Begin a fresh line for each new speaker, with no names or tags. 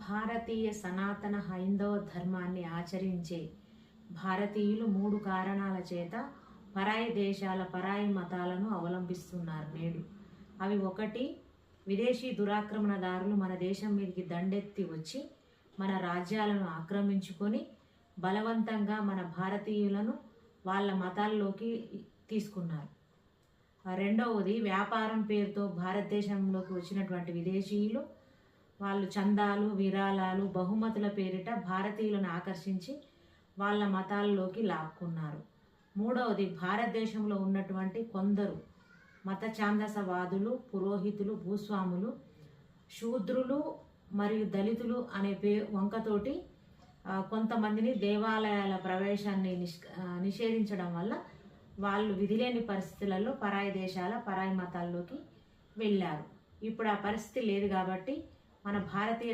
భారతీయ సనాతన హైందవ ధర్మాన్ని ఆచరించే భారతీయులు 3 కారణాల చేత పరాయి దేశాల పరాయి మతాలను అవలంబిస్తున్నారు నేడు. అవి: 1, విదేశీ దురాక్రమణదారులు మన దేశం మీదకి దండెత్తి వచ్చి మన రాజ్యాలను ఆక్రమించుకొని బలవంతంగా మన భారతీయులను వాళ్ళ మతాల్లోకి తీసుకున్నారు. 2వది, వ్యాపారం పేరుతో భారతదేశంలోకి వచ్చినటువంటి విదేశీయులు వాళ్ళు చందాలు, విరాళాలు, బహుమతుల పేరిట భారతీయులను ఆకర్షించి వాళ్ళ మతాల్లోకి లాక్కున్నారు. 3వది, భారతదేశంలో ఉన్నటువంటి కొందరు మత ఛాందసవాదులు, పురోహితులు, భూస్వాములు, శూద్రులు మరియు దళితులు అనే వంకతోటి కొంతమందిని దేవాలయాల ప్రవేశాన్ని నిషేధించడం వల్ల వాళ్ళు విధిలేని పరిస్థితులలో పరాయి దేశాల పరాయి మతాల్లోకి వెళ్ళారు. ఇప్పుడు ఆ పరిస్థితి లేదు కాబట్టి మన భారతీయ